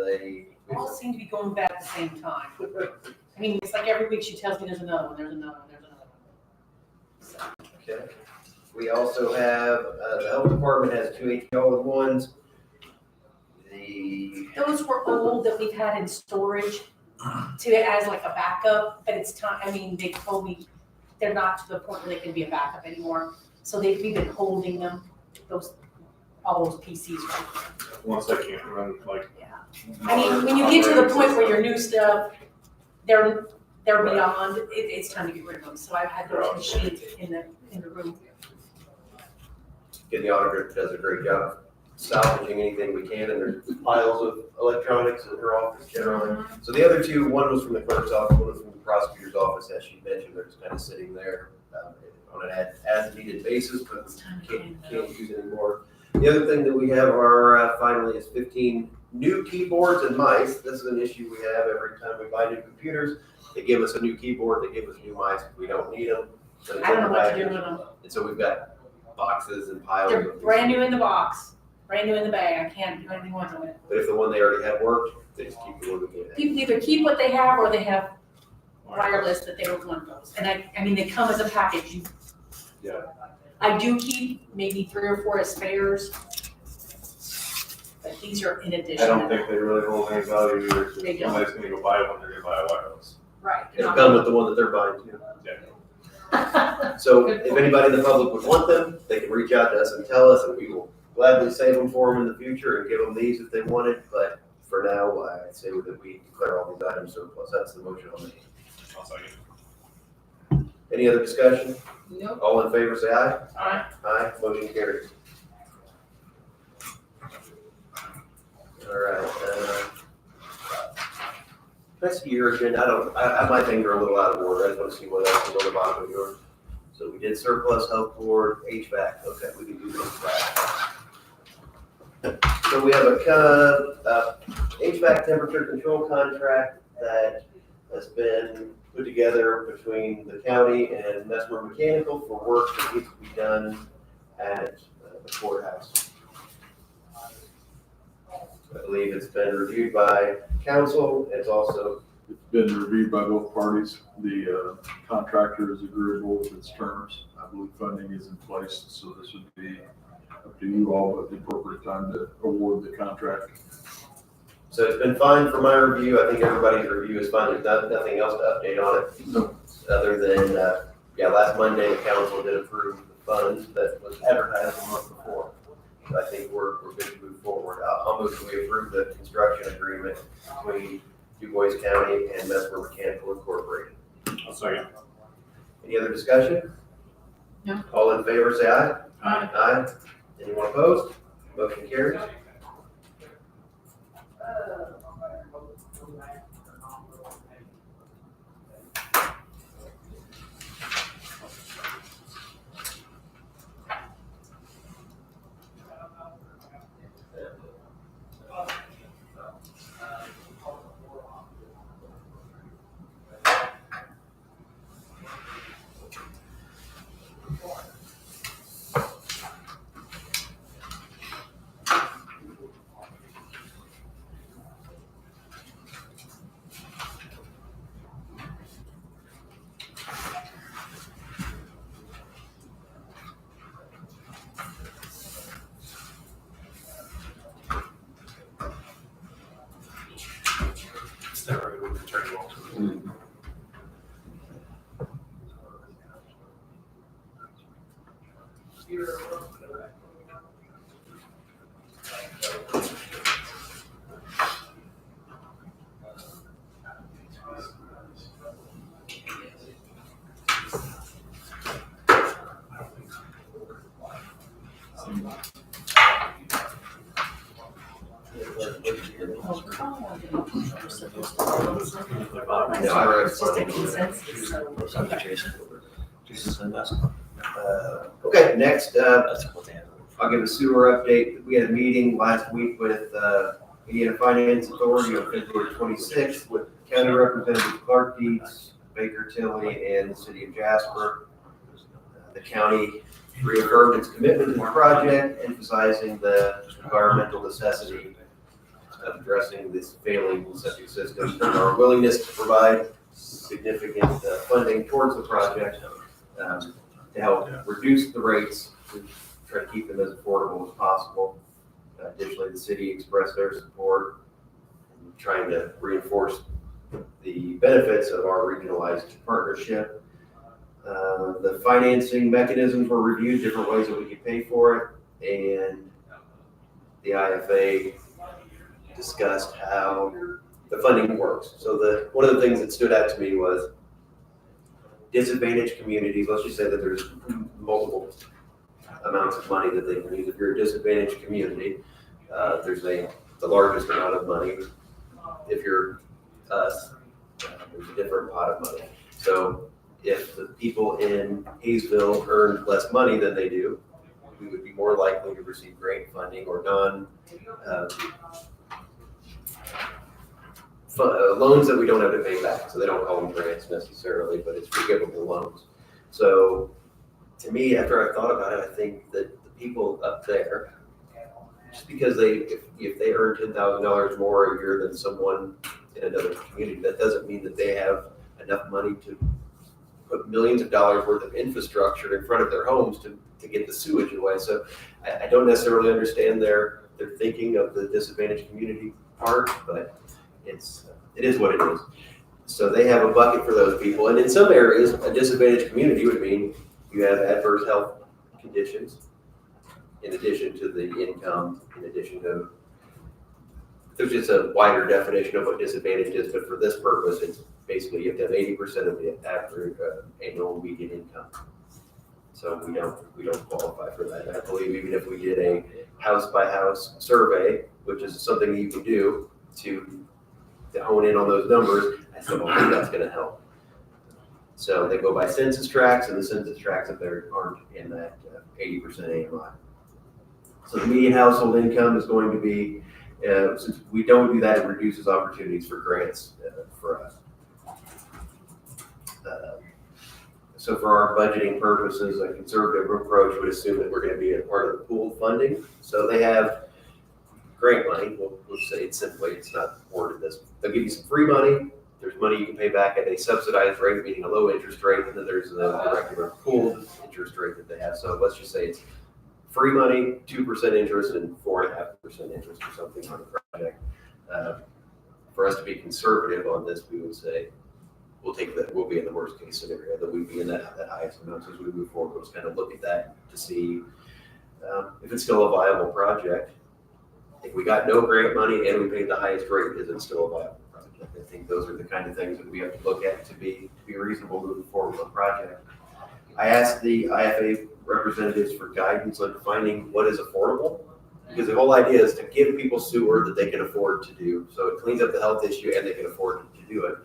they? All seem to be going bad at the same time. I mean, it's like every week she tells me there's another one, there's another one, there's another one. So, Okay. We also have, the health department has 2 8-year-old. those were old that we've had in storage to as like a backup, but it's time, I mean, they told me they're not to the point where they can be a backup anymore. So we've been holding them, all those PCs right Once they can't run, like. there. Yeah. I mean, when you get to the point where your new stuff, they're beyond, it's time to get rid of them. So I've had those machines in the room. And the auditor does a great job salvaging anything we can, and there's piles of electronics in her office generally. So the other 2, one was from the clerk's office, one was from the prosecutor's office, as she mentioned, they're just kind of sitting there on an as-needed basis, but can't use it anymore. The other thing that we have are finally is 15 new keyboards and mice. This is an issue we have every time we buy new computers. They give us a new keyboard, they give us new mice, we don't need them. So I don't know what to do with them. And so we've got boxes and piles. They're of brand new in the box, brand new in the bag. I can't do anything with them. But if the one they already had worked, they just keep the one that they had. People either keep what they have or they have wireless that they don't want those. And I mean, they come as a package. Yeah. I do keep maybe 3 or 4 as spares. But these are in addition. I don't think they really hold any value either, because They if don't. somebody's gonna go buy one, they're gonna buy a wireless. Right. It'll come with the one that they're buying too. So if anybody in the public would want them, they can reach out to us and tell us, and we will gladly save them for them in the future and give them these if they wanted. But for now, I'd say that we declare all these items surplus. That's the motion on me. I'll second. Any other discussion? Nope. All in favor, say aye. Alright. Aye, motion carries. All right, rest of your agenda, my things are a little out of order. I just want to see what else is on the bottom of yours. So we did surplus, health board, HVAC. Okay, we can do HVAC. So we have a HVAC temperature control contract that has been put together between the county and Mesmer Mechanical for work that needs to be done at the courthouse. I believe it's been reviewed by council. It's also It's been reviewed by both parties. The contractor is agreeable with its terms. I believe funding is in place, so this would be up to you all at the appropriate time to award the contract. So it's been fine for my review. I think everybody's review is fine. There's nothing else to update on it. No. Other than, last Monday, the council did approve the funds that was advertised a month before. So I think we're good to move forward. I'll move that we approve the construction agreement between DuBois County and Mesmer Mechanical Incorporated. I'll second. Any other discussion? No. All in favor, say aye. Aye. Aye. Anyone opposed? Motion carries. It's never a good return to Yeah, I read It's just a consensus, so. Okay, next, I'll give a sewer update. We had a meeting last week with Indiana Finance Authority on February 26th with County Representative Clark Dietz, Baker Tilly, and the City of Jasper. The county reaffirmed its commitment to the project, emphasizing the environmental necessity of addressing this failing septic system and our willingness to provide significant funding towards the project to help reduce the rates, to try to keep them as affordable as possible. Additionally, the city expressed their support in trying to reinforce the benefits of our regionalized partnership. The financing mechanisms were reviewed, different ways that we could pay for it, and the IFA discussed how the funding works. So one of the things that stood out to me was disadvantaged communities. Let's just say that there's multiple amounts of money that they can use. If you're a disadvantaged community, there's the largest amount of money. If you're us, there's a different pot of money. So if the people in Hayesville earn less money than they do, we would be more likely to receive grant funding or loans that we don't have to pay back. So they don't call them grants necessarily, but it's forgivable loans. So to me, after I thought about it, I think that the people up there, just because if they earn $10,000 more a year than someone in another community, that doesn't mean that they have enough money to put millions of dollars worth of infrastructure in front of their homes to get the sewage away. So I don't necessarily understand their thinking of the disadvantaged community part, but it is what it is. So they have a bucket for those people. And in some areas, a disadvantaged community would mean you have adverse health conditions in addition to the income, in addition to, there's just a wider definition of what disadvantage is, but for this purpose, it's basically you have to have 80% of the average annual median income. So we don't qualify for that. I believe even if we did a house by house survey, which is something you can do to hone in on those numbers, I still don't think that's gonna help. So they go by census tracts, and the census tracts up there aren't in that 80% AMI. So the median household income is going to be, since we don't do that, it reduces opportunities for grants for us. So for our budgeting purposes, a conservative approach would assume that we're going to be a part of the pooled funding. So they have grant money. We'll say it simply, it's not worded this. They'll give you some free money. There's money you can pay back at a subsidized rate, meaning a low interest rate, and then there's the regular pooled interest rate that they have. So let's just say it's free money, 2% interest, and 4.5% interest or something on the project. For us to be conservative on this, we would say we'll be in the worst case scenario, that we'd be in that highest amount as we move forward. We'll just kind of look at that to see if it's still a viable project. If we got no grant money and we paid the highest rate, is it still a viable project? I think those are the kind of things that we have to look at to be reasonable moving forward with the project. I asked the IFA representatives for guidance on defining what is affordable, because the whole idea is to give people sewer that they can afford to do. So it cleans up the health issue and they can afford to do it.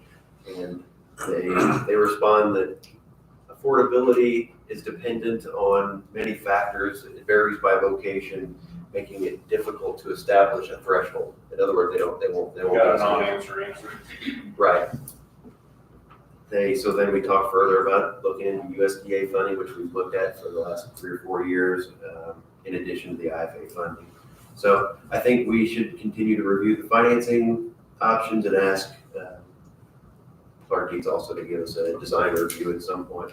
And they respond that affordability is dependent on many factors. It varies by location, making it difficult to establish a threshold. In other words, they won't. Got a non-answer answer. Right. So then we talked further about looking into USDA funding, which we've looked at for the last 3 or 4 years, in addition to the IFA funding. So I think we should continue to review the financing options and ask Clark Dietz also to give us a design review at some point.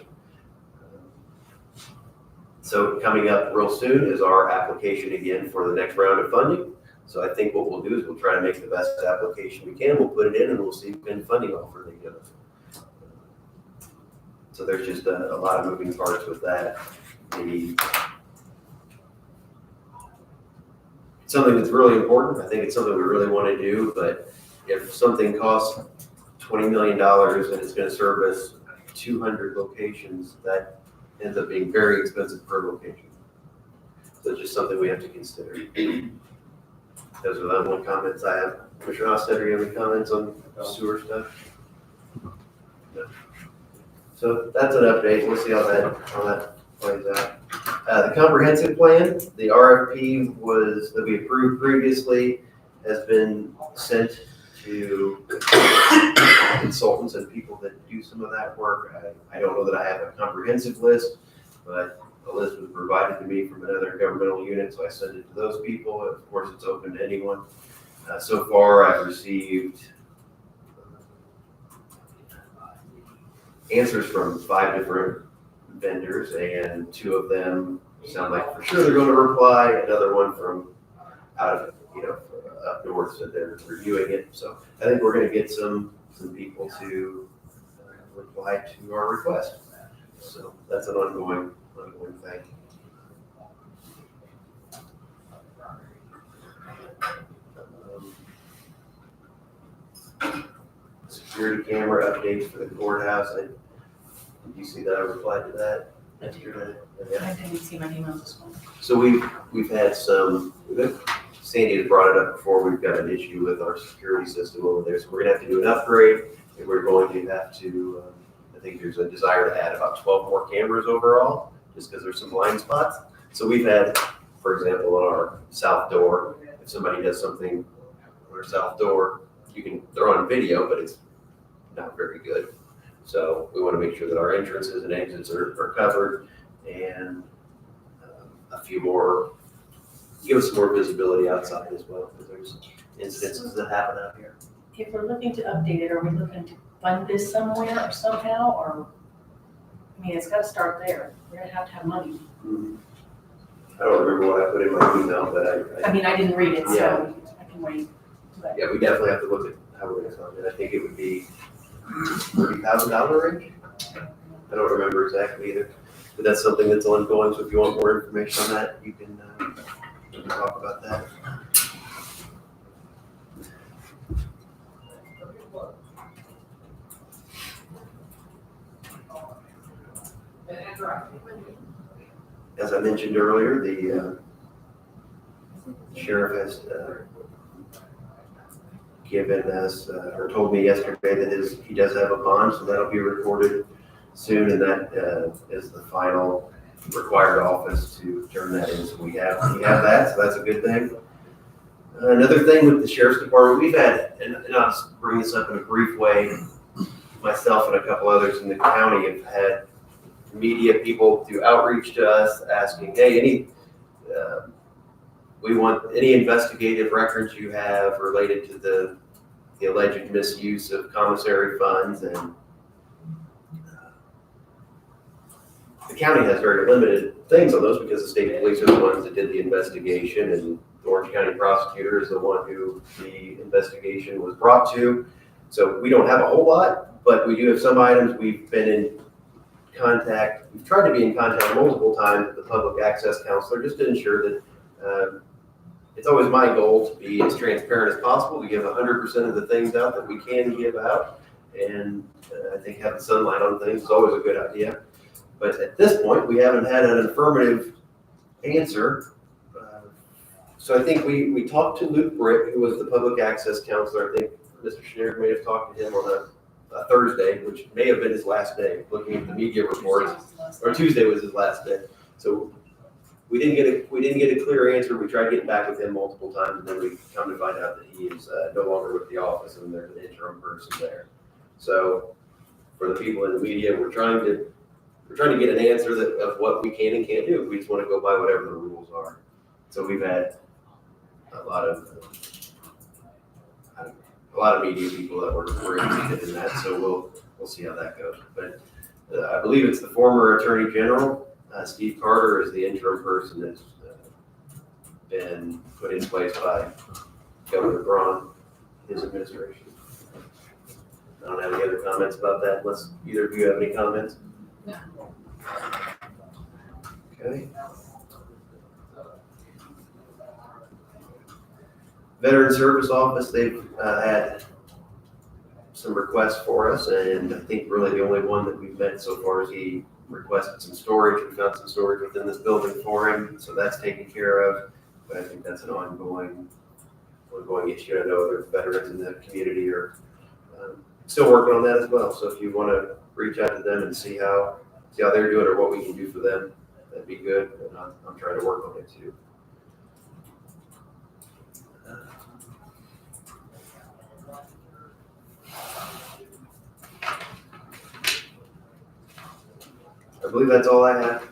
So coming up real soon is our application again for the next round of funding. So I think what we'll do is we'll try to make the best application we can. We'll put it in and we'll see what kind of funding offer they give us. So there's just a lot of moving parts with that. Something that's really important. I think it's something we really want to do, but if something costs $20 million and it's going to service 200 locations, that ends up being very expensive per location. So it's just something we have to consider. Those are the only comments I have. Commissioner Hofstadter, do you have any comments on sewer stuff? No. So that's an update. We'll see how that plays out. The comprehensive plan, the RFP that we approved previously, has been sent to consultants and people that do some of that work. I don't know that I have a comprehensive list, but a list was provided to me from another governmental unit, so I sent it to those people. Of course, it's open to anyone. So far, I've received answers from 5 different vendors, and 2 of them sound like for sure they're going to reply. Another one from out of, up north said they're reviewing it. So I think we're going to get some people to reply to our request. So that's an ongoing thing. Security camera updates for the courthouse. Did you see that? I replied to that yesterday. Yeah. I didn't see my email this morning. So we've had Sandy has brought it up before. We've got an issue with our security system over there. So we're gonna have to do an upgrade, and we're going to have to, I think there's a desire to add about 12 more cameras overall, just because there's some blind spots. So we've had, for example, on our south door, if somebody does something on our south door, they're on video, but it's not very good. So we want to make sure that our entrances and exits are covered, and a few more, give us some more visibility outside as well, because there's incidences that happen out here. If we're looking to update it, are we looking to fund this somewhere or somehow, or, I mean, it's gotta start there. We're gonna have money. I don't remember what I put in my email, but I mean, I didn't read it, Yeah. so I can wait. But yeah, we definitely have to look at how we're gonna fund it. I think it would be $30,000 range. I don't remember exactly either, but that's something that's ongoing. So if you want more information on that, you can talk about that. As I mentioned earlier, the sheriff has given us, or told me yesterday that he does have a bond, so that'll be recorded soon, and that is the final required office to turn that in. So we have that, so that's a good thing. Another thing with the sheriff's department, we've had, and I'll just bring this up in a brief way, myself and a couple others in the county have had media people do outreach to us asking, hey, we want any investigative records you have related to the alleged misuse of commissary funds, and the county has very limited things on those because the state police are the ones that did the investigation, and the Orange County prosecutor is the one who the investigation was brought to. So we don't have a whole lot, but we do have some items. We've been in contact, we've tried to be in contact multiple times with the public access counselor just to ensure that it's always my goal to be as transparent as possible, to give 100% of the things out that we can give out. And I think having sunlight on things is always a good idea. But at this point, we haven't had an affirmative answer. So I think we talked to Luke Britt, who was the public access counselor. I think Mr. Schneider may have talked to him on a Thursday, which may have been his last day, looking at the media reports, or Tuesday was his last day. So we didn't get a clear answer. We tried getting back with him multiple times, and then we come to find out that he is no longer with the office, and there's an interim person there. So for the people in the media, we're trying to get an answer of what we can and can't do. We just want to go by whatever the rules are. So we've had a lot of media people that were interested in that. So we'll see how that goes. But I believe it's the former Attorney General, Steve Carter, is the interim person that's been put in place by Governor Braun, his administration. I don't have any other comments about that unless either of you have any comments. No. Okay. Veteran Service Office, they've had some requests for us, and I think really the only one that we've met so far is he requested some storage. We've got some storage within this building for him, so that's taken care of. But I think that's an ongoing issue. I know other veterans in the community are still working on that as well. So if you want to reach out to them and see how they're doing or what we can do for them, that'd be good. And I'm trying to work on it too. I believe that's all I have.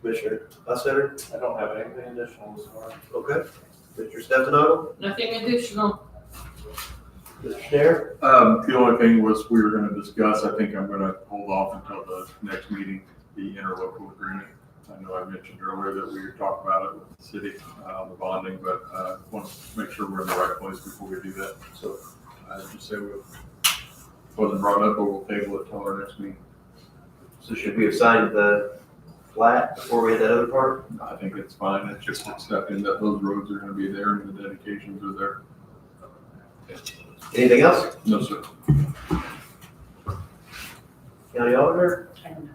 Commissioner Hussetter? I don't have anything additional as far. Okay. Mr. Stefano? Nothing additional. Mr. Schneider? The only thing was we were gonna discuss, I think I'm gonna hold off until the next meeting, the interlocal agreement. I know I mentioned earlier that we were talking about it with the city, the bonding, but, want to make sure we're in the right place before we do that. So I just say we wasn't brought up, but we'll table it till our next meeting. So should we have signed the plat before we had that other part? I think it's fine. It's just accepting that those roads are gonna be there and the dedications are there. Anything else? No, sir. County auditor? I don't know.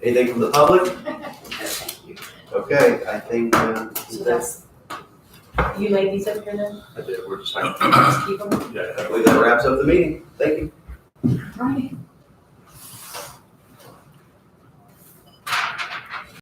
Anything from the public? Thank you. Okay, I think, So that's, you laid these up here then? I did, we're just signing. Just keep them? Yeah. I believe that wraps up the meeting. Thank you. Right.